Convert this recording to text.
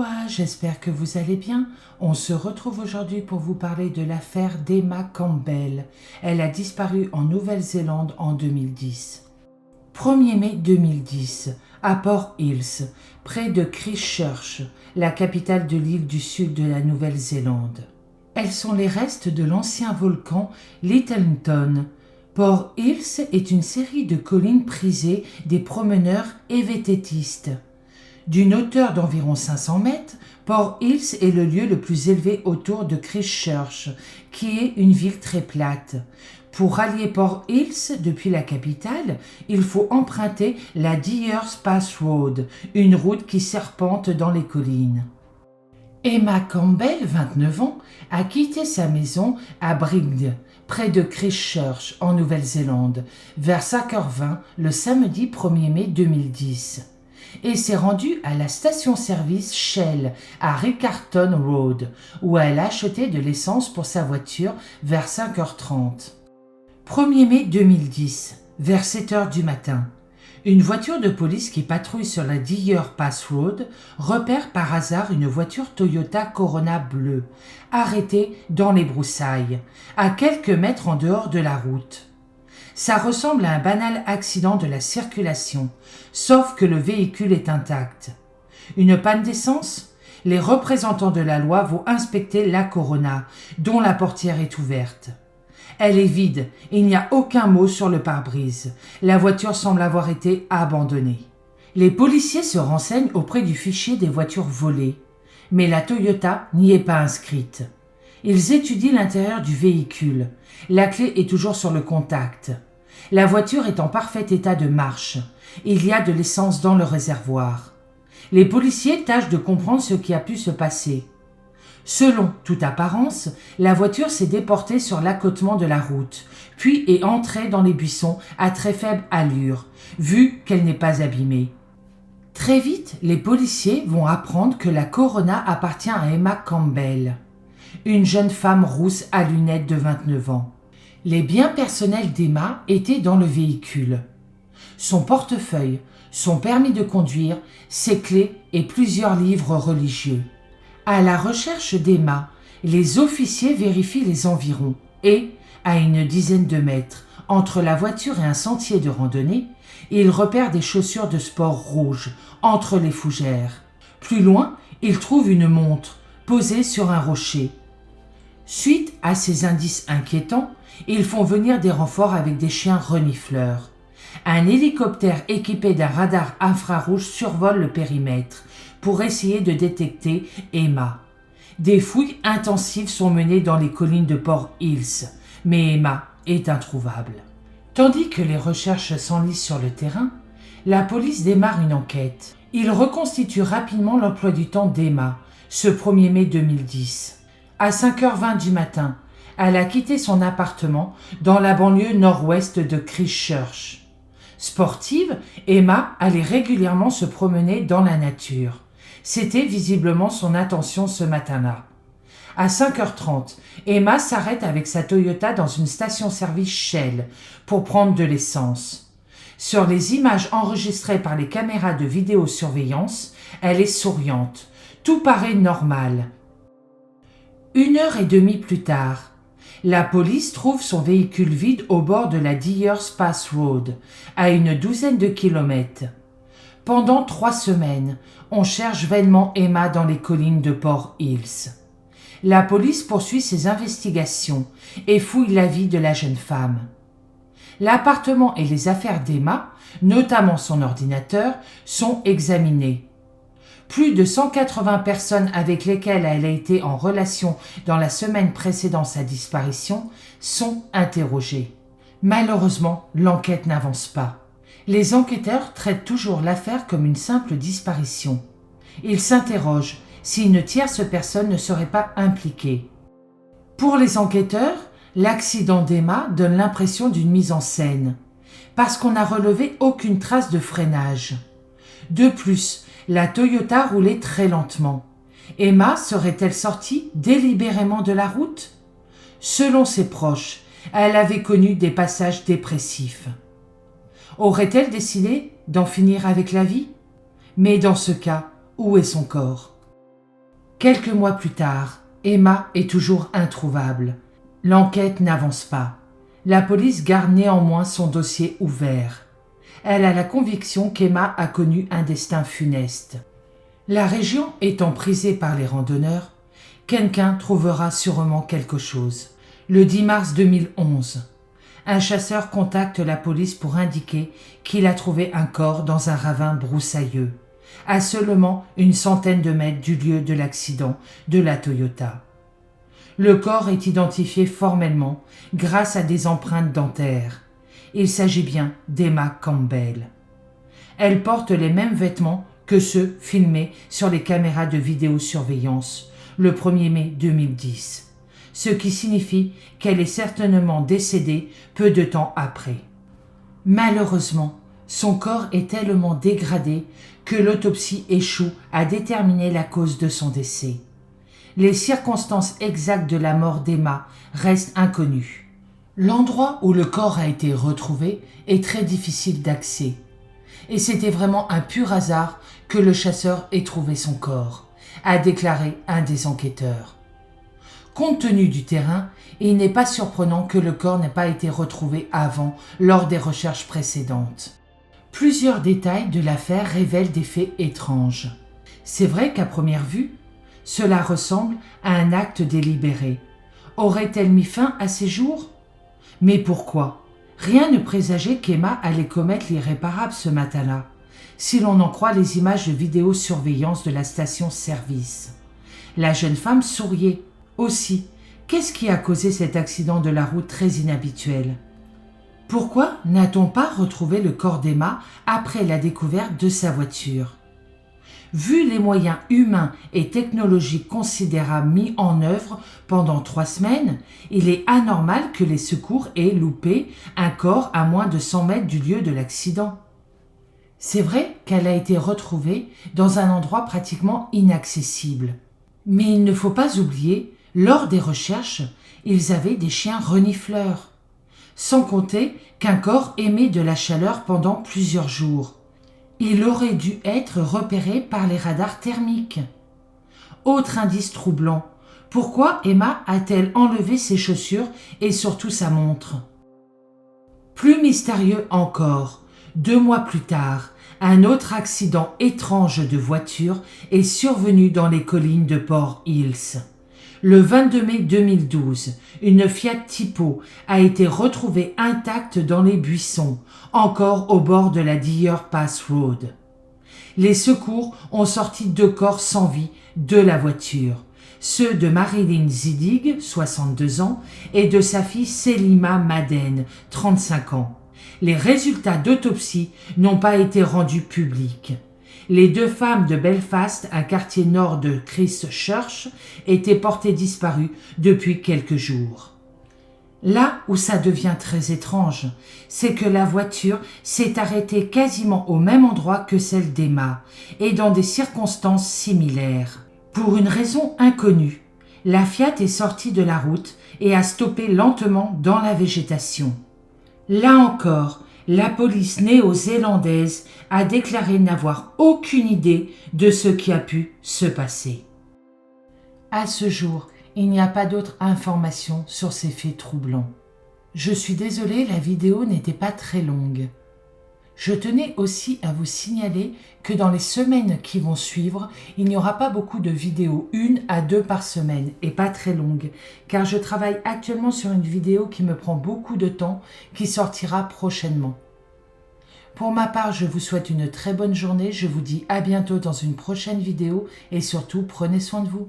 Aloha, j'espère que vous allez bien. On se retrouve aujourd'hui pour vous parler de l'affaire d'Emma Campbell. Elle a disparu en Nouvelle-Zélande en 2010. 1er mai 2010, à Port Hills, près de Christchurch, la capitale de l'île du sud de la Nouvelle-Zélande. Elles sont les restes de l'ancien volcan Lyttelton. Port Hills est une série de collines prisées des promeneurs et vététistes. D'une hauteur d'environ 500 mètres, Port Hills est le lieu le plus élevé autour de Christchurch, qui est une ville très plate. Pour rallier Port Hills depuis la capitale, il faut emprunter la Deers Pass Road, une route qui serpente dans les collines. Emma Campbell, 29 ans, a quitté sa maison à Brigg, près de Christchurch, en Nouvelle-Zélande, vers 5h20 le samedi 1er mai 2010. Et s'est rendue à la station-service Shell à Riccarton Road, où elle a acheté de l'essence pour sa voiture vers 5h30. 1er mai 2010, vers 7h du matin, une voiture de police qui patrouille sur la Deer Pass Road repère par hasard une voiture Toyota Corona bleue, arrêtée dans les broussailles, à quelques mètres en dehors de la route. Ça ressemble à un banal accident de la circulation, sauf que le véhicule est intact. Une panne d'essence ? Les représentants de la loi vont inspecter la Corona, dont la portière est ouverte. Elle est vide, il n'y a aucun mot sur le pare-brise. La voiture semble avoir été abandonnée. Les policiers se renseignent auprès du fichier des voitures volées, mais la Toyota n'y est pas inscrite. Ils étudient l'intérieur du véhicule. La clé est toujours sur le contact. La voiture est en parfait état de marche. Il y a de l'essence dans le réservoir. Les policiers tâchent de comprendre ce qui a pu se passer. Selon toute apparence, la voiture s'est déportée sur l'accotement de la route, puis est entrée dans les buissons à très faible allure, vu qu'elle n'est pas abîmée. Très vite, les policiers vont apprendre que la Corona appartient à Emma Campbell, une jeune femme rousse à lunettes de 29 ans. Les biens personnels d'Emma étaient dans le véhicule. Son portefeuille, son permis de conduire, ses clés et plusieurs livres religieux. À la recherche d'Emma, les officiers vérifient les environs et, à une dizaine de mètres, entre la voiture et un sentier de randonnée, ils repèrent des chaussures de sport rouges entre les fougères. Plus loin, ils trouvent une montre posée sur un rocher. Suite à ces indices inquiétants, ils font venir des renforts avec des chiens renifleurs. Un hélicoptère équipé d'un radar infrarouge survole le périmètre pour essayer de détecter Emma. Des fouilles intensives sont menées dans les collines de Port Hills, mais Emma est introuvable. Tandis que les recherches s'enlisent sur le terrain, la police démarre une enquête. Ils reconstituent rapidement l'emploi du temps d'Emma, ce 1er mai 2010. À 5h20 du matin, elle a quitté son appartement dans la banlieue nord-ouest de Christchurch. Sportive, Emma allait régulièrement se promener dans la nature. C'était visiblement son intention ce matin-là. À 5h30, Emma s'arrête avec sa Toyota dans une station-service Shell pour prendre de l'essence. Sur les images enregistrées par les caméras de vidéosurveillance, elle est souriante. Tout paraît normal. 1h30 plus tard, la police trouve son véhicule vide au bord de la Deers Pass Road, à une douzaine de kilomètres. Pendant 3 semaines, on cherche vainement Emma dans les collines de Port Hills. La police poursuit ses investigations et fouille la vie de la jeune femme. L'appartement et les affaires d'Emma, notamment son ordinateur, sont examinés. Plus de 180 personnes avec lesquelles elle a été en relation dans la semaine précédant sa disparition sont interrogées. Malheureusement, l'enquête n'avance pas. Les enquêteurs traitent toujours l'affaire comme une simple disparition. Ils s'interrogent si une tierce personne ne serait pas impliquée. Pour les enquêteurs, l'accident d'Emma donne l'impression d'une mise en scène, parce qu'on n'a relevé aucune trace de freinage. De plus, la Toyota roulait très lentement. Emma serait-elle sortie délibérément de la route ? Selon ses proches, elle avait connu des passages dépressifs. Aurait-elle décidé d'en finir avec la vie ? Mais dans ce cas, où est son corps ? Quelques mois plus tard, Emma est toujours introuvable. L'enquête n'avance pas. La police garde néanmoins son dossier ouvert. Elle a la conviction qu'Emma a connu un destin funeste. La région étant prisée par les randonneurs, quelqu'un trouvera sûrement quelque chose. Le 10 mars 2011, un chasseur contacte la police pour indiquer qu'il a trouvé un corps dans un ravin broussailleux, à seulement une centaine de mètres du lieu de l'accident de la Toyota. Le corps est identifié formellement grâce à des empreintes dentaires. Il s'agit bien d'Emma Campbell. Elle porte les mêmes vêtements que ceux filmés sur les caméras de vidéosurveillance le 1er mai 2010, ce qui signifie qu'elle est certainement décédée peu de temps après. Malheureusement, son corps est tellement dégradé que l'autopsie échoue à déterminer la cause de son décès. Les circonstances exactes de la mort d'Emma restent inconnues. L'endroit où le corps a été retrouvé est très difficile d'accès. Et c'était vraiment un pur hasard que le chasseur ait trouvé son corps, a déclaré un des enquêteurs. Compte tenu du terrain, il n'est pas surprenant que le corps n'ait pas été retrouvé avant, lors des recherches précédentes. Plusieurs détails de l'affaire révèlent des faits étranges. C'est vrai qu'à première vue, cela ressemble à un acte délibéré. Aurait-elle mis fin à ses jours ? Mais pourquoi ? Rien ne présageait qu'Emma allait commettre l'irréparable ce matin-là, si l'on en croit les images de vidéosurveillance de la station-service. La jeune femme souriait. Aussi, qu'est-ce qui a causé cet accident de la route très inhabituel ? Pourquoi n'a-t-on pas retrouvé le corps d'Emma après la découverte de sa voiture ? Vu les moyens humains et technologiques considérables mis en œuvre pendant 3 semaines, il est anormal que les secours aient loupé un corps à moins de 100 mètres du lieu de l'accident. C'est vrai qu'elle a été retrouvée dans un endroit pratiquement inaccessible. Mais il ne faut pas oublier, lors des recherches, ils avaient des chiens renifleurs. Sans compter qu'un corps émet de la chaleur pendant plusieurs jours. Il aurait dû être repéré par les radars thermiques. Autre indice troublant, pourquoi Emma a-t-elle enlevé ses chaussures et surtout sa montre ? Plus mystérieux encore, 2 mois plus tard, un autre accident étrange de voiture est survenu dans les collines de Port Hills. Le 22 mai 2012, une Fiat Tipo a été retrouvée intacte dans les buissons, encore au bord de la Deer Pass Road. Les secours ont sorti 2 corps sans vie de la voiture, ceux de Marilyn Zidig, 62 ans, et de sa fille Selima Madden, 35 ans. Les résultats d'autopsie n'ont pas été rendus publics. Les 2 femmes de Belfast, un quartier nord de Christchurch, étaient portées disparues depuis quelques jours. Là où ça devient très étrange, c'est que la voiture s'est arrêtée quasiment au même endroit que celle d'Emma, et dans des circonstances similaires. Pour une raison inconnue, la Fiat est sortie de la route et a stoppé lentement dans la végétation. Là encore, la police néo-zélandaise a déclaré n'avoir aucune idée de ce qui a pu se passer. À ce jour, il n'y a pas d'autres informations sur ces faits troublants. Je suis désolée, la vidéo n'était pas très longue. Je tenais aussi à vous signaler que dans les semaines qui vont suivre, il n'y aura pas beaucoup de vidéos, 1 à 2 par semaine, et pas très longues, car je travaille actuellement sur une vidéo qui me prend beaucoup de temps, qui sortira prochainement. Pour ma part, je vous souhaite une très bonne journée, je vous dis à bientôt dans une prochaine vidéo, et surtout, prenez soin de vous.